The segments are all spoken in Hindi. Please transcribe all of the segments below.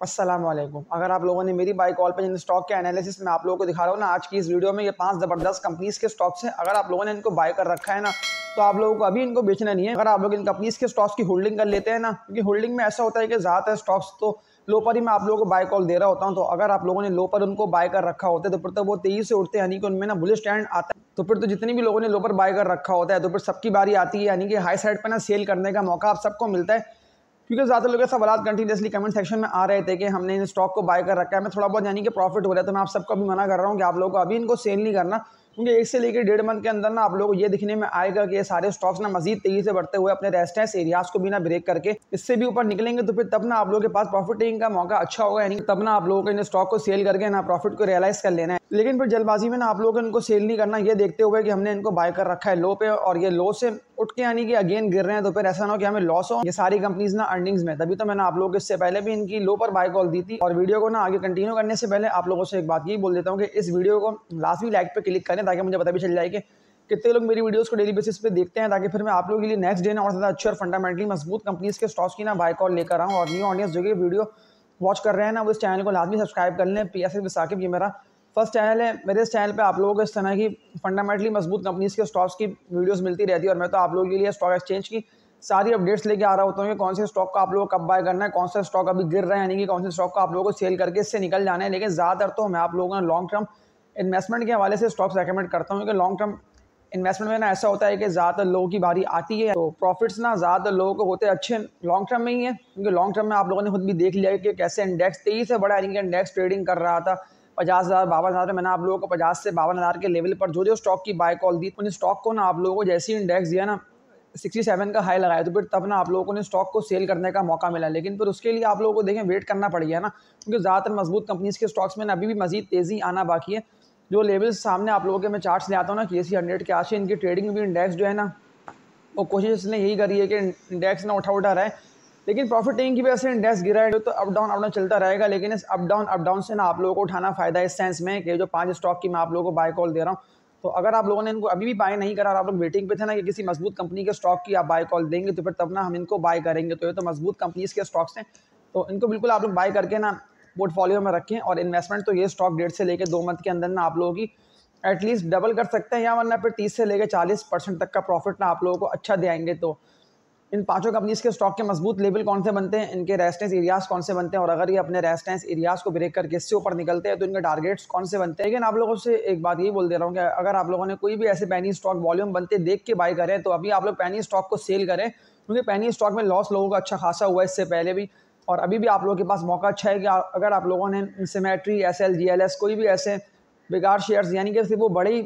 अस्सलाम वालेकुम। अगर आप लोगों ने मेरी बाई कॉल पे जिन स्टॉक के एनालिसिस में आप लोगों को दिखा रहा हूँ ना आज की इस वीडियो में, ये 5 ज़बरदस्त कंपनीज के स्टॉक्स हैं। अगर आप लोगों ने इनको बाय कर रखा है ना, तो आप लोगों को अभी इनको बेचना नहीं है। अगर आप लोग इन कंपनीज के स्टॉक्स की होल्डिंग कर लेते हैं ना, क्योंकि होल्डिंग में ऐसा होता है कि ज़्यादातर स्टॉक्स तो लो पर ही मैं आप लोगों को बाय कॉल दे रहा होता हूँ। तो अगर आप लोगों ने लो पर उनको बाय कर रखा होता है तो फिर तो वो तेजी से उठते हैं, यानी कि उनमें ना बुलिश ट्रेंड आता है। तो फिर तो जितनी भी लोगों ने लो पर बाय कर रखा होता है तो फिर सबकी बारी आती है, यानी कि हाई साइड पर ना सेल करने का मौका आप सबको मिलता है। क्योंकि ज़्यादा लोग सवाल कंटिन्यूसली कमेंट सेक्शन में आ रहे थे कि हमने इन स्टॉक को बाय कर रखा है, मैं थोड़ा बहुत यानी कि प्रॉफिट हो रहा है। तो मैं आप सबको अभी मना कर रहा हूँ कि आप लोगों को अभी इनको सेल नहीं करना, क्योंकि 1 से लेकर 1.5 मंथ के अंदर ना आप लोगों को ये दिखने में आएगा कि ये सारे स्टॉक्स ना मजीद तेजी से बढ़ते हुए अपने रेजिस्टेंस एरियाज को भी ना ब्रेक करके इससे भी ऊपर निकलेंगे। तो फिर तब ना आप लोगों के पास प्रॉफिट टेकिंग का मौका अच्छा होगा, यानी तब ना आप लोगों को इन स्टॉक को सेल करके ना प्रॉफिट को रियलाइज कर लेना है। लेकिन फिर जल्दबाजी में ना आप लोगों को इनको सेल नहीं करना, ये देखते हुए कि हमने इनको बाय कर रखा है लो पे और ये लो से उठ के यानी कि अगेन गिर रहे हैं। तो फिर ऐसा ना हो कि हमें लॉस हो। ये सारी कंपनीज ना अर्निंग्स में, तभी तो मैंने आप लोगों को इससे पहले भी इनकी लो पर बाय कॉल दी थी। और वीडियो को ना आगे कंटिन्यू करने से पहले आप लोगों से एक बात यही बोल देता हूँ कि इस वीडियो को लास्ट भी लाइक पे क्लिक करें, ताकि मुझे पता भी चल जाए कि कितने लोग मेरी वीडियोस को डेली बेसिस पे देखते हैं, ताकि फिर मैं आप लोगों के लिए नेक्स्ट डे ना और ज़्यादा अच्छे और फंडामेंटली मजबूत कंपनीज के स्टॉक्स की ना बाय कॉल लेकर आऊँ। और न्यू ऑडियंस जो कि वीडियो वॉच कर रहे हैं ना, वो इस चैनल को लाजमी सब्सक्राइब कर लें। PSS साकिब, ये मेरा फर्स्ट चैनल है। मेरे इस चैनल पे आप लोगों को इस तरह की फंडामेंटली मजबूत कंपनीज के स्टॉक्स की वीडियोस मिलती रहती है। और मैं तो आप लोगों के लिए स्टॉक एक्सचेंज की सारी अपडेट्स लेके आ रहा होता हूँ कि कौन से स्टॉक को आप लोगों को कब बाय करना है, कौन सा स्टॉक अभी गिर रहा है, यानी कि कौन से स्टॉक को आप लोगों को सेल करके इससे निकल जाना है। लेकिन ज़्यादातर तो मैं आप लोगों को लॉन्ग टर्म इन्वेस्टमेंट के हवाले से स्टॉक्स रेकमेंड करता हूँ, क्योंकि लॉन्ग टर्म इन्वेस्टमेंट में ना ऐसा होता है कि ज़्यादातर लोगों की बारी आती है, तो प्रॉफिट्स ना ज़्यादातर लोगों को होते अच्छे लॉन्ग टर्म में ही है। क्योंकि लॉन्ग टर्म में आप लोगों ने खुद भी देख लिया कि कैसे इंडेक्स तेजी से बढ़ा, यानी कि इंडेक्स ट्रेडिंग कर रहा था 50,000 52,000। मैंने आप लोगों को 50 से 52,000 के लेवल पर जो जो स्टॉक की बाय कॉल दी, उन स्टॉक को ना आप लोगों को जैसे ही इंडेक्स दिया ना 67 का हाई लगाया, तो फिर तब ना आप लोगों को ने स्टॉक को सेल करने का मौका मिला। लेकिन फिर उसके लिए आप लोगों को देखें वेट करना पड़ गया ना, क्योंकि ज़्यादातर मजबूत कंपनीज के स्टॉक्स में अभी भी मजीद तेज़ी आना बाकी है। जो लेवल्स सामने आप लोगों के मैं चार्ट्स ले आता हूँ ना, KC 100 के आशे इनकी ट्रेडिंग में भी इंडेक्स जो है ना, वो कोशिश इसने यही करी है कि इंडेक्स ना उठा रहा है। लेकिन प्रॉफिट टेकिंग की वजह से इंडेक्स गिरा है, तो अप डाउन चलता रहेगा। लेकिन इस अप डाउन से ना आप लोगों को उठाना फायदा है, इस सेंस में कि जो 5 स्टॉक की मैं आप लोगों को बाय कॉल दे रहा हूँ, तो अगर आप लोगों ने इनको अभी भी बाय नहीं करा और आप लोग वेटिंग पे थे ना कि किसी मजबूत कंपनी के स्टॉक की आप बाय कॉल देंगे, तो फिर तब ना हम इनको बाय करेंगे। तो ये तो मजबूत कंपनीज के स्टॉक्स हैं, तो इनको बिल्कुल आप लोग बाय करके ना पोर्टफोलियो में रखें। और इन्वेस्टमेंट तो ये स्टॉक 1.5 से लेकर 2 मंथ के अंदर ना आप लोगों की एटलीस्ट डबल कर सकते हैं, या वरना फिर 30 से लेकर 40% तक का प्रॉफिट ना आप लोगों को अच्छा देंगे। तो इन 5 कंपनीज के स्टॉक के मजबूत लेवल कौन से बनते हैं, इनके रेजिस्टेंस एरियाज कौन से बनते हैं, और अगर ये अपने रेजिस्टेंस एरियाज को ब्रेक करके इससे ऊपर निकलते हैं तो इनके टारगेट्स कौन से बनते हैं। लेकिन आप लोगों से एक बात यही बोल दे रहा हूँ कि अगर आप लोगों ने कोई भी ऐसे पैनी स्टॉक वॉल्यूम बनते देख के बाय करें, तो अभी आप लोग पैनी स्टॉक को सेल करें, क्योंकि पैनी स्टॉक में लॉस लोगों का अच्छा खासा हुआ है इससे पहले भी। और अभी भी आप लोगों के पास मौका अच्छा है कि अगर आप लोगों ने सिमेट्री, SL, GLS कोई भी ऐसे बेकार शेयर्स, यानी कि सिर्फ वो बड़ी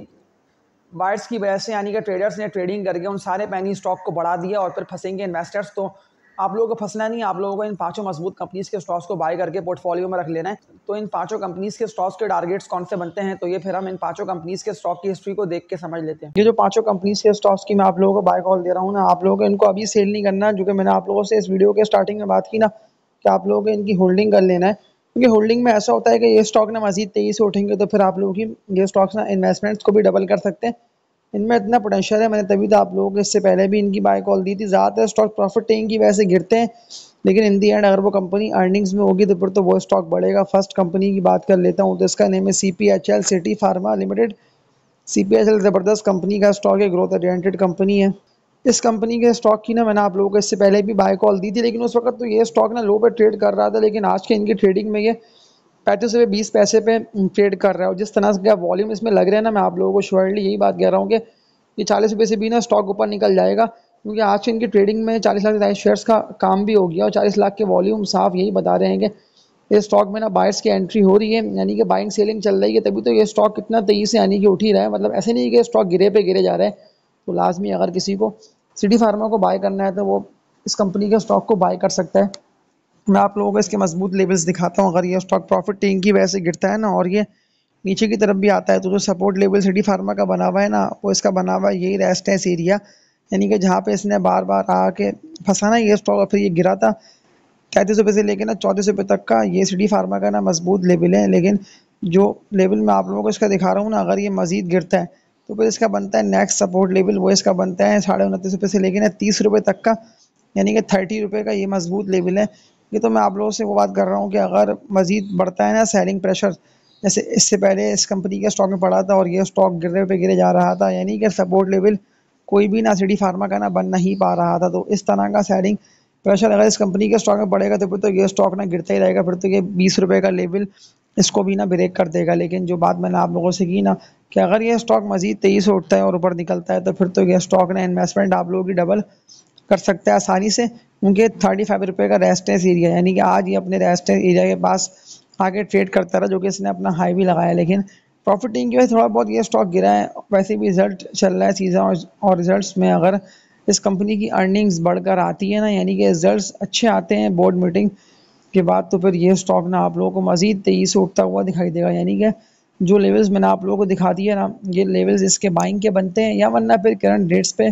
बायर्स की वजह से, यानी कि ट्रेडर्स ने ट्रेडिंग करके उन सारे पैनी स्टॉक को बढ़ा दिया और फिर फंसेंगे इन्वेस्टर्स। तो आप लोगों को फंसना नहीं, आप लोगों को इन 5 मजबूत कंपनीज के स्टॉक्स को बाय करके पोर्टफोलियो में रख लेना है। तो इन 5 कंपनीज के स्टॉक्स के टारगेट्स कौन से बनते हैं, तो ये फिर हम इन 5 कंपनीज के स्टॉक की हिस्ट्री को देख के समझ लेते हैं। ये जो 5 कंपनीज के स्टॉक्स की मैं आप लोगों को बाय कॉल दे रहा हूँ ना, आप लोगों को इनको अभी सेल नहीं करना, जो कि मैंने आप लोगों से इस वीडियो के स्टार्टिंग में बात की ना कि आप लोगों को इनकी होल्डिंग कर लेना है। क्योंकि होल्डिंग में ऐसा होता है कि ये स्टॉक ना मजीद तेजी से उठेंगे, तो फिर आप लोगों की ये स्टॉक्स ना इन्वेस्टमेंट्स को भी डबल कर सकते हैं। इनमें इतना पोटेंशियल है, मैंने तभी तो आप लोगों को इससे पहले भी इनकी बाय कॉल दी थी। ज़्यादातर स्टॉक प्रॉफिट टेकिंग की वजह से गिरते हैं, लेकिन इन दी एंड अगर वो कंपनी अर्निंग्स में होगी तो फिर तो वो स्टॉक बढ़ेगा। फर्स्ट कंपनी की बात कर लेता हूँ, तो इसका नेम है CPHL city pharma limited. CPHL ज़बरदस्त कंपनी का स्टॉक है, ग्रोथ ओरिएंटेड कंपनी है। इस कंपनी के स्टॉक की ना मैंने आप लोगों को इससे पहले भी बाय कॉल दी थी, लेकिन उस वक्त तो ये स्टॉक ना लो पे ट्रेड कर रहा था। लेकिन आज के इनकी ट्रेडिंग में ये 35 से 20 पैसे पे ट्रेड कर रहा है। और जिस तरह का वॉल्यूम इसमें लग रहा है ना, मैं आप लोगों को श्योरली यही बात कह रहा हूँ कि ये 40 रुपये से भी ना स्टॉक ऊपर निकल जाएगा, क्योंकि आज की इनकी ट्रेडिंग में 40 लाख से शेयर्स का काम भी हो गया और 40 लाख के वॉल्यूम साफ यही बता रहे हैं कि इस स्टॉक में ना बायर्स की एंट्री हो रही है, यानी कि बाइंग सेलिंग चल रही है। तभी तो ये स्टॉक कितना तेजी से यानी कि उठ ही रहा है। मतलब ऐसे नहीं कि स्टॉक गिरे पे गिरे जा रहे हैं। तो लाजमी अगर किसी को सिटी फार्मा को बाय करना है तो वो इस कंपनी के स्टॉक को बाय कर सकता है। मैं आप लोगों को इसके मजबूत लेवल्स दिखाता हूँ। अगर ये स्टॉक प्रॉफिट टेकिंग की वजह से गिरता है ना और ये नीचे की तरफ भी आता है, तो जो सपोर्ट लेवल सिटी फार्मा का बना हुआ है ना, वो इसका बना हुआ है यही रेजिस्टेंस एरिया, यानी कि जहाँ पे इसने बार बार आके फंसा ना ये स्टॉक और फिर ये गिरा था 33 रुपये से लेकर ना 34 रुपये तक का, ये सिटी फार्मा का ना मजबूत लेवल है। लेकिन जो लेवल मैं आप लोगों को इसका दिखा रहा हूँ ना, अगर ये मजीद गिरता है तो फिर इसका बनता है नेक्स्ट सपोर्ट लेवल, वो इसका बनता है 29.5 रुपये से लेकर ना 30 रुपये तक का, यानी कि 30 रुपये का ये मजबूत लेवल है। ये तो मैं आप लोगों से वो बात कर रहा हूँ कि अगर मज़ीद बढ़ता है ना सेलिंग प्रेशर, जैसे इससे पहले इस कंपनी के स्टॉक में पड़ा था और ये स्टॉक गिरने पे गिरे जा रहा था, यानी कि सपोर्ट लेवल कोई भी ना सिटी फार्मा का ना बन नहीं पा रहा था। तो इस तरह का सेलिंग प्रेशर अगर इस कंपनी के स्टॉक में पड़ेगा तो फिर तो ये स्टॉक ना गिरता ही रहेगा, फिर तो ये 20 रुपये का लेवल इसको भी ना ब्रेक कर देगा। लेकिन जो बात मैंने आप लोगों से की ना कि अगर ये स्टॉक मज़ीद तेज़ी से उठता है और ऊपर निकलता है तो फिर तो ये स्टॉक ना इन्वेस्टमेंट आप लोगों की डबल कर सकता है आसानी से, क्योंकि 35 रुपये का रेजिस्टेंस एरिया, यानी कि आज ये अपने रेजिस्टेंस एरिया के पास आगे ट्रेड करता रहा, जो कि इसने अपना हाई भी लगाया। लेकिन प्रॉफिटिंग की वजह से थोड़ा बहुत ये स्टॉक गिरा है। वैसे भी रिजल्ट चल रहा है सीज़न, और रिजल्ट्स में अगर इस कंपनी की अर्निंग्स बढ़कर आती है ना, यानी कि रिजल्ट्स अच्छे आते हैं बोर्ड मीटिंग के बाद, तो फिर ये स्टॉक ना आप लोगों को मज़ीद तेज़ी से उठता हुआ दिखाई देगा। यानी कि जो लेवल्स मैंने आप लोगों को दिखा दिए ना, ये लेवल्स इसके बाइंग के बनते हैं, या वरना फिर करंट रेट्स पे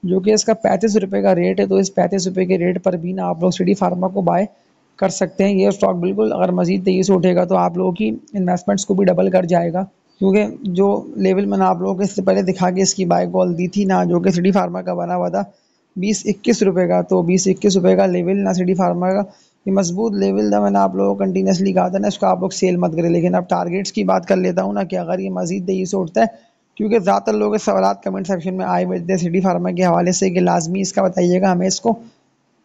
जो कि इसका 35 रुपये का रेट है, तो इस 35 रुपये के रेट पर भी ना आप लोग सिटी फार्मा को बाय कर सकते हैं। ये स्टॉक बिल्कुल अगर मज़ीद तेज़ी से उठेगा तो आप लोगों की इन्वेस्टमेंट्स को भी डबल कर जाएगा, क्योंकि जो लेवल मैंने आप लोगों को इससे पहले दिखा के इसकी बाय कॉल दी थी ना, जो कि सिटी फार्मा का बना हुआ था 20-21 रुपये का, तो 20-21 रुपये का लेवल ना सिटी फार्मा का ये मजबूत लेवल था। मैंने आप लोगों को कंटिन्यूसली कहा था ना इसको आप लोग सेल मत करें। लेकिन अब टारगेट्स की बात कर लेता हूँ ना कि अगर ये मज़ीद तेज़ी से उठता है, क्योंकि ज़्यादातर लोगों के सवाल कमेंट सेक्शन में आए हुए थे सिटी फार्मा के हवाले से कि लाजमी इसका बताइएगा हमें इसको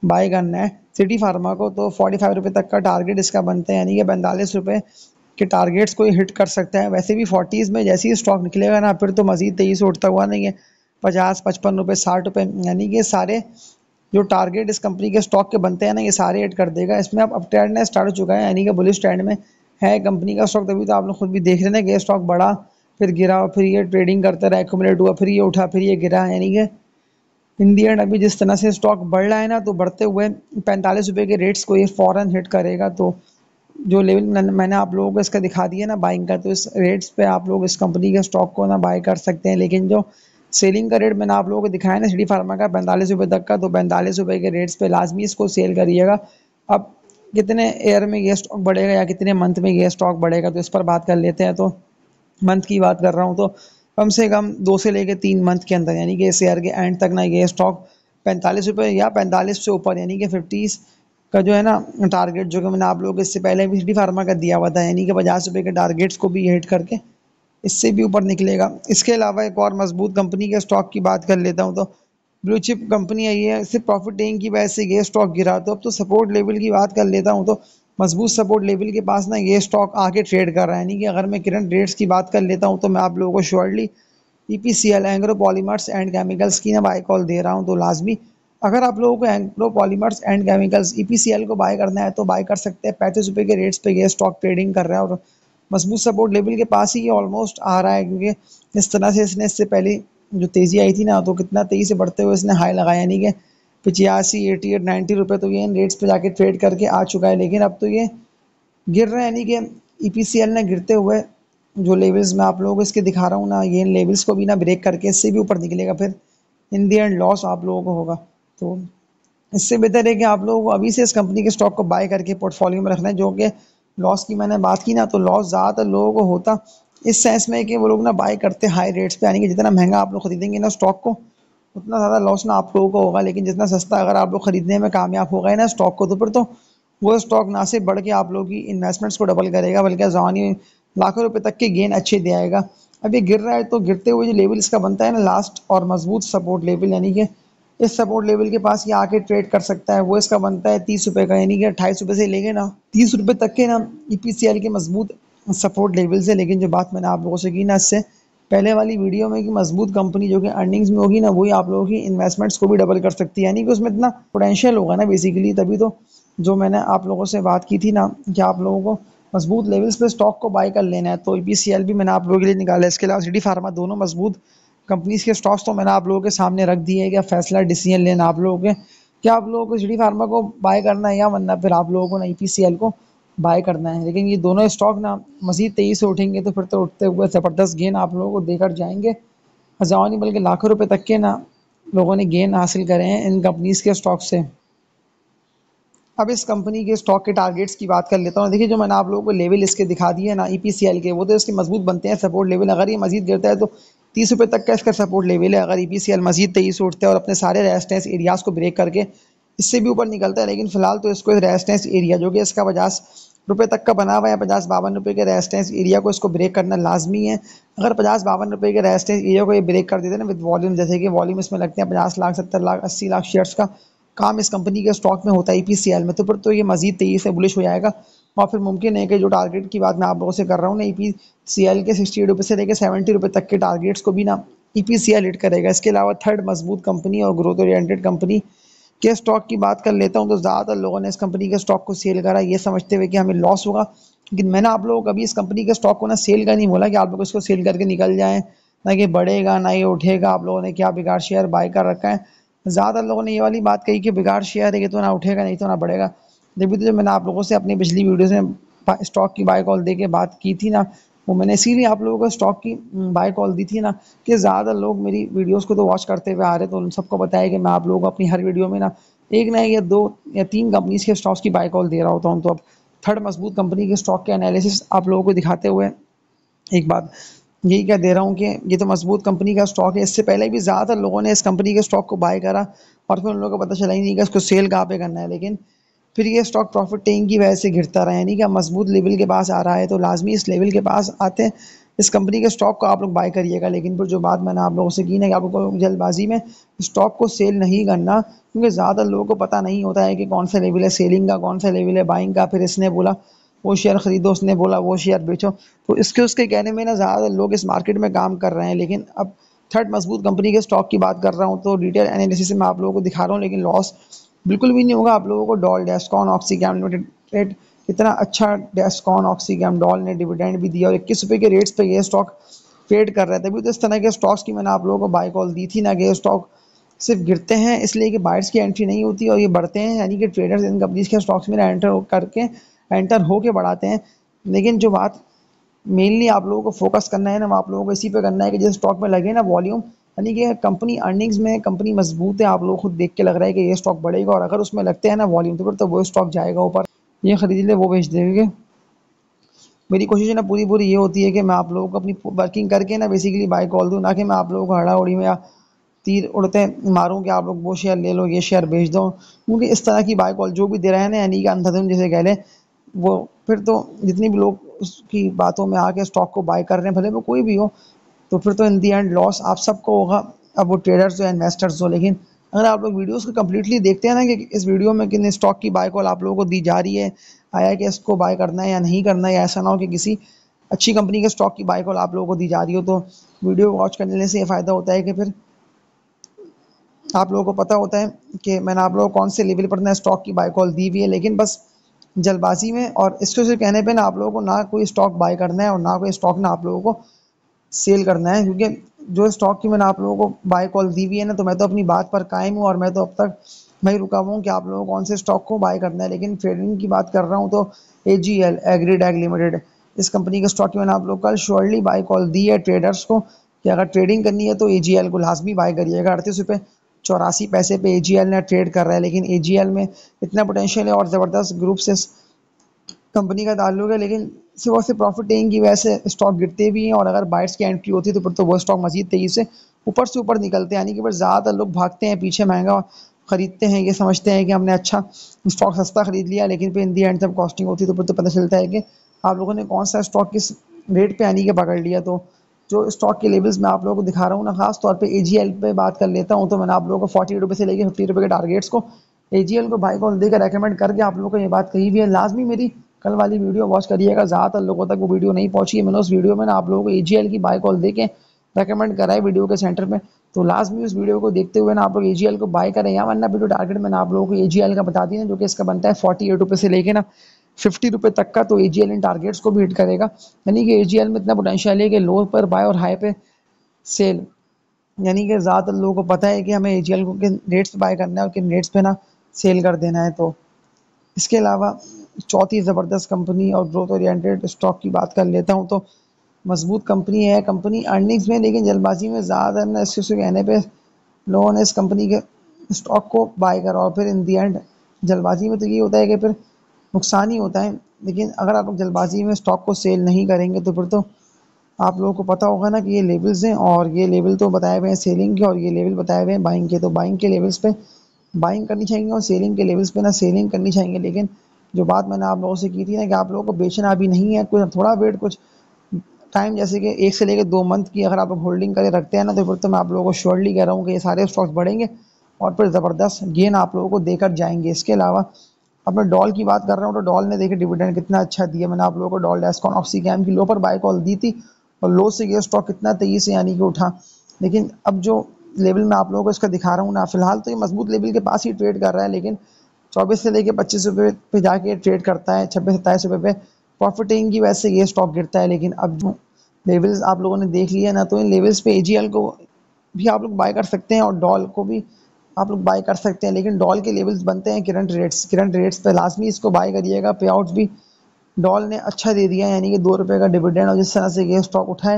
बाय करना है सिटी फार्मा को, तो 45 रुपये तक का टारगेट इसका बनता है, यानी कि 45 रुपये के टारगेट्स को हिट कर सकता है। वैसे भी 40s में जैसे ही स्टॉक निकलेगा ना फिर तो मज़ीद तेज़ी से उठता हुआ नहीं है 50-55 रुपये 60 रुपये, यानी कि सारे जो टारगेट इस कंपनी के स्टॉक के बनते हैं ना ये सारे हिट कर देगा। इसमें अब ट्रेंड स्टार्ट हो चुका है, यानी कि बुलिश ट्रेंड में है कंपनी का स्टॉक, तभी तो आप लोग खुद भी देख रहे हैं कि ये स्टॉक बढ़ा फिर गिरा, फिर ये ट्रेडिंग करता रहा, एक्यूमुलेट हुआ, फिर ये उठा, फिर ये गिरा, यानी कि इन दी एंड अभी जिस तरह से स्टॉक बढ़ रहा है ना, तो बढ़ते हुए 45 रुपये के रेट्स को ये फ़ौरन हिट करेगा। तो जो लेवल मैंने आप लोगों को इसका दिखा दिया ना बाइंग का, तो इस रेट्स पे आप लोग इस कंपनी के स्टॉक को ना बाय कर सकते हैं। लेकिन जो सेलिंग का रेट मैंने आप लोगों को दिखाया ना सिटी फार्मा का 45 रुपये तक का, तो 45 रुपये के रेट्स पे लाजमी इसको सेल करिएगा। अब कितने ईयर में ये स्टॉक बढ़ेगा या कितने मंथ में ये स्टॉक बढ़ेगा, तो इस पर बात कर लेते हैं। तो मंथ की बात कर रहा हूँ तो कम से कम 2 से लेकर 3 मंथ के अंदर, यानी कि इस ईयर के एंड तक ना ये स्टॉक 45 रुपये या 45 से ऊपर, यानी कि 50s का जो है ना टारगेट, जो कि मैंने आप लोगों को इससे पहले भी सिटी फार्मा का दिया हुआ था, यानी कि 50 रुपये के टारगेट्स को भी हिट करके इससे भी ऊपर निकलेगा। इसके अलावा एक और मजबूत कंपनी के स्टॉक की बात कर लेता हूँ, तो ब्लू चिप कंपनी है ये, सिर्फ प्रॉफिट टेकिंग की वजह से ये स्टॉक गिरा। तो अब तो सपोर्ट लेवल की बात कर लेता हूँ, तो मजबूत सपोर्ट लेवल के पास ना ये स्टॉक आके ट्रेड कर रहा है। यानी कि अगर मैं करंट रेट्स की बात कर लेता हूँ तो मैं आप लोगों को surely EPCL Engro polymers and chemicals की ना बाय कॉल दे रहा हूँ। तो लाजमी अगर आप लोगों को Engro polymers and chemicals EPCL को बाय करना है तो बाय कर सकते हैं। 35 रुपये के रेट्स पे ये स्टॉक ट्रेडिंग कर रहा है और मजबूत सपोर्ट लेवल के पास ही ये ऑलमोस्ट आ रहा है, क्योंकि इस तरह से इसने इससे पहले जो तेज़ी आई थी ना, तो कितना तेज़ी से बढ़ते हुए इसने हाई लगाया, यानी कि 85, 88, 90 रुपये, तो ये इन रेट्स पे जाके ट्रेड करके आ चुका है। लेकिन अब तो ये गिर रहा है, यानी कि EPCL ने गिरते हुए जो लेवल्स मैं आप लोगों को इसके दिखा रहा हूँ ना, ये इन लेवल्स को भी ना ब्रेक करके इससे भी ऊपर निकलेगा, फिर इन दी एंड लॉस आप लोगों को होगा। तो इससे बेहतर है कि आप लोगों को अभी से इस कंपनी के स्टॉक को बाय करके पोर्टफोलियो में रखना है। जो कि लॉस की मैंने बात की ना, तो लॉस ज़्यादातर लोगों को होता इस सेंस में कि वो लोग ना बाय करते हाई रेट्स पे, यानी कि जितना महंगा आप लोग खरीदेंगे ना स्टॉक को उतना ज़्यादा लॉस ना आप लोगों को होगा। लेकिन जितना सस्ता अगर आप लोग खरीदने में कामयाब हो गए ना स्टॉक को, तो फिर तो वो स्टॉक ना सिर्फ बढ़ के आप लोगों की इन्वेस्टमेंट्स को डबल करेगा, बल्कि ज़मानी लाखों रुपए तक के गेन अच्छे दे आएगा। अब ये गिर रहा है तो गिरते हुए जो लेवल इसका बनता है ना लास्ट और मजबूत सपोर्ट लेवल, यानी कि इस सपोर्ट लेवल के पास ये आके ट्रेड कर सकता है, वो इसका बनता है 30 रुपये का, यानी कि 28 रुपये से लेके ना 30 रुपये तक के ना EPCL के मजबूत सपोर्ट लेवल से। लेकिन जो बात मैंने आप लोगों से की ना इससे पहले वाली वीडियो में कि मजबूत कंपनी जो कि अर्निंग्स में होगी ना, वही आप लोगों की इन्वेस्टमेंट्स को भी डबल कर सकती है, यानी कि उसमें इतना पोटेंशियल होगा ना बेसिकली। तभी तो जो मैंने आप लोगों से बात की थी ना कि आप लोगों को मजबूत लेवल्स पे स्टॉक को बाय कर लेना है, तो EPCL भी मैंने आप लोगों के लिए निकाला है। इसके अलावा सिटी फार्मा, दोनों मजबूत कंपनीज के स्टॉक्स तो मैंने आप लोगों के सामने रख दिए हैं। क्या फैसला डिसीजन लेना आप लोगों के, क्या आप लोगों को सिटी फार्मा को बाय करना है या वरना फिर आप लोगों को ना EPCL को बाय करना है। लेकिन ये दोनों स्टॉक ना मजीद तेज़ी से उठेंगे तो फिर तो उठते हुए ज़बरदस्त गेन आप लोगों को देकर जाएंगे। हज़ारों नहीं बल्कि लाखों रुपए तक के ना लोगों ने गेन हासिल करे हैं इन कंपनीज के स्टॉक से। अब इस कंपनी के स्टॉक के टारगेट्स की बात कर लेता हूँ। देखिए जो मैंने आप लोगों को लेवल इसके दिखा दिए है ना EPCL के, वो तो इसके मजबूत बनते हैं सपोर्ट लेवल। अगर ये मजीद गिरता है तो 30 रुपये तक का इसका सपोर्ट लेवल है। अगर EPCL मजीद तेज़ी से उठता है और अपने सारे रेजिस्टेंस एरियाज़ को ब्रेक करके इससे भी ऊपर निकलता है, लेकिन फिलहाल तो इसको रेजिस्टेंस एरिया जो कि इसका 50 रुपये तक का बना हुआ है, 50-52 रुपये के रेजिस्टेंस एरिया को इसको ब्रेक करना लाजमी है। अगर 50-52 रुपये के रेजिस्टेंस एरिया को ये ब्रेक कर देते हैं ना विद वॉल्यूम, जैसे कि वॉल्यूम इसमें लगते हैं 50 लाख, 70 लाख, 80 लाख शेयर्स का काम इस कंपनी के स्टॉक में होता है ईपीसीएल में, तो फिर तो ये मजीद तेजी से बुलिश हो जाएगा। और फिर मुमकिन है कि जो टारगेट की बात मैं आप लोगों से कर रहा हूँ ना, ईपीसीएल के 68 रुपये से लेकर 70 रुपये तक के टारगेट्स को भी ना ईपीसीएल हिट करेगा। इसके अलावा थर्ड मजबूत कंपनी और ग्रोथ ओरिएंटेड कंपनी के स्टॉक की बात कर लेता हूँ, तो ज़्यादातर लोगों ने इस कंपनी के स्टॉक को सेल करा ये समझते हुए कि हमें लॉस होगा। लेकिन मैंने आप लोगों को कभी इस कंपनी के स्टॉक को ना सेल का नहीं बोला कि आप लोग इसको सेल करके निकल जाएं, ना ये बढ़ेगा ना ये उठेगा, आप लोगों ने क्या बेकार शेयर बाय कर रखा है। ज़्यादातर लोगों ने ये वाली बात कही कि बेकार शेयर है, ये तो ना उठेगा नहीं तो ना बढ़ेगा। जब तो मैंने आप लोगों से अपनी पिछली वीडियोज़ में स्टॉक की बाय कॉल दे के बात की थी ना, वो मैंने इसीलिए आप लोगों को स्टॉक की बाय कॉल दी थी ना, कि ज़्यादा लोग मेरी वीडियोस को तो वॉच करते हुए आ रहे, तो उन सबको बताया कि मैं आप लोगों को अपनी हर वीडियो में ना एक ना या 2 या 3 कंपनीज के स्टॉक्स की बाय कॉल दे रहा होता हूँ। तो अब थर्ड मजबूत कंपनी के स्टॉक के एनालिसिस आप लोगों को दिखाते हुए एक बात यही क्या दे रहा हूँ कि ये तो मजबूत कंपनी का स्टॉक है। इससे पहले भी ज़्यादातर लोगों ने इस कंपनी के स्टॉक को बाय करा और फिर उन लोगों को पता चला ही नहीं कि इसको सेल कहाँ पे करना है, लेकिन फिर ये स्टॉक प्रॉफिट टेकिंग की वजह से गिरता रहा, यानी कि अब मजबूत लेवल के पास आ रहा है, तो लाजमी इस लेवल के पास आते इस कंपनी के स्टॉक को आप लोग बाय करिएगा। लेकिन फिर जो बात मैंने आप लोगों से की ना कि आप लोगों को जल्दबाजी में स्टॉक को सेल नहीं करना, क्योंकि ज़्यादा लोगों को पता नहीं होता है कि कौन सा लेवल है सेलिंग का, कौन सा लेवल है बाइंग का। फिर इसने बोला वो शेयर खरीदो, उसने बोला वो शेयर बेचो, तो इसके उसके कहने में ना ज़्यादा लोग इस मार्केट में काम कर रहे हैं। लेकिन अब थर्ड मजबूत कंपनी के स्टॉक की बात कर रहा हूँ, तो डिटेल एनालिसिस में आप लोगों को दिखा रहा हूँ, लेकिन लॉस बिल्कुल भी नहीं होगा आप लोगों को। डॉल डेस्कॉन ऑक्सीकैम लिमिटेड, इतना अच्छा डेस्कॉन ऑक्सीकैम डॉल ने डिविडेंड भी दिया और 21 रुपये के रेट्स पे ये स्टॉक ट्रेड कर रहा है। तभी तो इस तरह के स्टॉक्स की मैंने आप लोगों को बाय कॉल दी थी ना, कि ये स्टॉक सिर्फ गिरते हैं इसलिए कि बायर्स की एंट्री नहीं होती और ये बढ़ते हैं, यानी कि ट्रेडर्स इन कंपनीज के स्टॉक्स में एंटर होके बढ़ाते हैं। लेकिन जो बात मेनली आप लोगों को फोकस करना है ना, वो आप लोगों को इसी पे करना है कि जिस स्टॉक में लगे ना वॉल्यूम, यानी कि कंपनी अर्निंग्स में कंपनी मजबूत है, आप लोग खुद देख के लग रहा है कि ये स्टॉक बढ़ेगा, और अगर उसमें लगते हैं ना वॉल्यूम, तो फिर तो वो स्टॉक जाएगा ऊपर, ये खरीद ले वो बेच देंगे। मेरी कोशिश है ना पूरी पूरी ये होती है कि मैं आप लोगों को अपनी वर्किंग करके ना बेसिकली बाय कॉल दूँ, ना कि मैं आप लोगों को हड़ा उड़ी में या तीर उड़ते मारूं कि आप लोग वो शेयर ले लो ये शेयर बेच दो। क्योंकि इस तरह की बाय कॉल जो भी दे रहे हैं ना, यानी कि अंधाधुन जिसे कह लें, वो फिर तो जितनी भी लोग उसकी बातों में आके स्टॉक को बाय कर रहे हैं, भले वो कोई भी हो, तो फिर तो इन दी एंड लॉस आप सबको होगा, अब वो ट्रेडर्स हो इन्वेस्टर्स हो। लेकिन अगर आप लोग वीडियोस को कम्प्लीटली देखते हैं ना कि इस वीडियो में किन स्टॉक की बाय कॉल आप लोगों को दी जा रही है, आया कि इसको बाय करना है या नहीं करना है, या ऐसा ना हो कि किसी अच्छी कंपनी के स्टॉक की बाय कॉल आप लोगों को दी जा रही हो, तो वीडियो वॉच करने से ये फ़ायदा होता है कि फिर आप लोगों को पता होता है कि मैंने आप लोगों को कौन से लेवल पर ना स्टॉक की बाय कॉल दी हुई है। लेकिन बस जल्दबाजी में और इसको सिर्फ कहने पे ना आप लोगों को ना कोई स्टॉक बाय करना है और ना कोई स्टॉक ना आप लोगों को सेल करना है, क्योंकि जो स्टॉक की मैंने आप लोगों को बाय कॉल दी हुई है ना, तो मैं तो अपनी बात पर कायम हूँ और मैं तो अब तक वही रुका हुआ हूँ कि आप लोगों को कौन से स्टॉक को बाय करना है। लेकिन ट्रेडिंग की बात कर रहा हूँ तो AGL एग्रीडेग लिमिटेड, इस कंपनी के स्टॉक की मैंने आप लोग कल श्योरली बाय कॉल दी है ट्रेडर्स को कि अगर ट्रेडिंग करनी है तो AGL को लाजमी बाय करिएगा। 38 रुपये 84 पैसे पे AGL ने ट्रेड कर रहा है, लेकिन AGL में इतना पोटेंशियल है और ज़बरदस्त ग्रुप से कंपनी का ताल्लुक है, लेकिन सिर्फ और सिर्फ प्रॉफिट टेकिंग की वजह से स्टॉक गिरते भी हैं, और अगर बायर्स की एंट्री होती है तो फिर तो वो स्टॉक मजीद तेज़ी से ऊपर निकलते हैं। यानी कि फिर ज़्यादातर लोग भागते हैं पीछे, महंगा खरीदते हैं, ये समझते हैं कि हमने अच्छा स्टॉक सस्ता खरीद लिया, लेकिन फिर इन दी एंड जब कॉस्टिंग होती है तो फिर तो पता चलता है कि आप लोगों ने कौन सा स्टॉक किस रेट पे आने के पकड़ लिया। तो जो स्टॉक के लेवल्स मैं आप लोगों को दिखा रहा हूँ ना, खास तौर पे AGL पे बात कर लेता हूँ, तो मैंने आप लोगों को 40 रुपये से लेकर 50 रुपये के टारगेट्स को AGL को बाय कॉल देकर रेकमेंड करके आप लोगों को ये बात कही भी है। लाजमी मेरी कल वाली वीडियो वॉच करिएगा, ज़्यादातर लोगों तक वो वीडियो नहीं पहुंची है। मैंने उस वीडियो में ना आप लोगों को AGL की बाय कॉल दे के रेकमेंड करा है वीडियो के सेंटर में, तो लाजमी उस वीडियो को देखते हुए ना आप लोग AGL को बाय करें, या वरना वीडियो टारगेट मैंने आप लोगों को AGL का बता दिया, जो कि इसका बनता है 48 रुपये से लेके ना 50 रुपये तक का, तो AGL इन टारगेट्स को भी हिट करेगा। यानी कि AGL में इतना पोटेंशियल है कि लो पर बाय और हाई पे सेल, यानी कि ज़्यादातर लोगों को पता है कि हमें AGL को किन रेट्स पे बाय करना है और किन रेट्स पे ना सेल कर देना है। तो इसके अलावा चौथी ज़बरदस्त कंपनी और ग्रोथ ओरिएंटेड स्टॉक की बात कर लेता हूँ, तो मजबूत कंपनी है, कंपनी अर्निंग्स में, लेकिन जल्दबाजी में ज़्यादा ना इसके कहने पे लोगों ने इस कंपनी के स्टॉक को बाय करा, और फिर इन दी एंड जल्दबाजी में तो ये होता है कि फिर नुकसान ही होता है। लेकिन अगर आप लोग जल्दबाजी में स्टॉक को सेल नहीं करेंगे तो फिर तो आप लोगों को पता होगा ना कि ये लेवल्स हैं, और ये लेवल तो बताए हुए हैं सेलिंग के और ये लेवल बताए हुए हैं बाइंग के, तो बाइंग के लेवल्स पे बाइंग करनी चाहिए और सेलिंग के लेवल्स पे ना सेलिंग करनी चाहिए। लेकिन जो बात मैंने आप लोगों से की थी ना कि आप लोगों को बेचना अभी नहीं है, कुछ थोड़ा वेट, कुछ टाइम, जैसे कि 1 से लेकर 2 मंथ की अगर आप लोग होल्डिंग करके रखते हैं ना, तो फिर तो मैं आप लोगों को श्योरली कह रहा हूँ कि ये सारे स्टॉक्स बढ़ेंगे और फिर ज़बरदस्त गेन आप लोगों को देकर जाएंगे। इसके अलावा अब मैं डॉल की बात कर रहा हूँ, तो डॉल ने देखिए डिविडेंड कितना अच्छा दिया। मैंने आप लोगों को डॉल डेस्कॉन ऑक्सीकैम की लो पर बाय कॉल दी थी और लो से ये स्टॉक कितना तेजी से यानी कि उठा। लेकिन अब जो लेवल मैं आप लोगों को इसका दिखा रहा हूँ ना, फिलहाल तो ये मजबूत लेवल के पास ही ट्रेड कर रहा है, लेकिन 24 से लेकर 25 रुपये पे जाके ट्रेड करता है, 26-27 रुपये पे प्रॉफिटिंग की वजह से ये स्टॉक गिरता है। लेकिन अब जो लेवल्स आप लोगों ने देख लिया ना, तो इन लेवल्स पे एजीएल को भी आप लोग बाय कर सकते हैं और डॉल को भी आप लोग बाय कर सकते हैं। लेकिन डॉल के लेवल्स बनते हैं करंट रेट्स पे, लाजमी इसको बाय करिएगा। पे आउट्स भी डॉल ने अच्छा दे दिया है, यानी कि 2 रुपये का डिविडेंड, और जिस तरह से ये स्टॉक उठा है,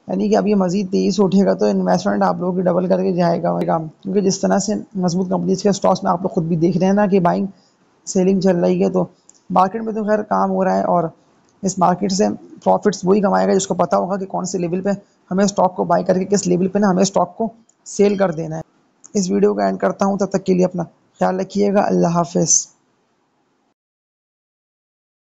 यानी कि अब ये मजीद तेजी से उठेगा तो इन्वेस्टमेंट आप लोगों की डबल करके जाएगा। क्योंकि जिस तरह से मजबूत कंपनीज के स्टॉक्स में आप लोग खुद भी देख रहे हैं ना कि बाइंग सेलिंग चल रही है, तो मार्केट में तो खैर काम हो रहा है और इस मार्केट से प्रॉफिट्स वही कमाएगा जिसको पता होगा कि कौन से लेवल पे हमें स्टॉक को बाय करके किस लेवल पे ना हमें स्टॉक को सेल कर देना है। इस वीडियो को एंड करता हूँ, तब तक के लिए अपना ख्याल रखिएगा। अल्लाह हाफिज़।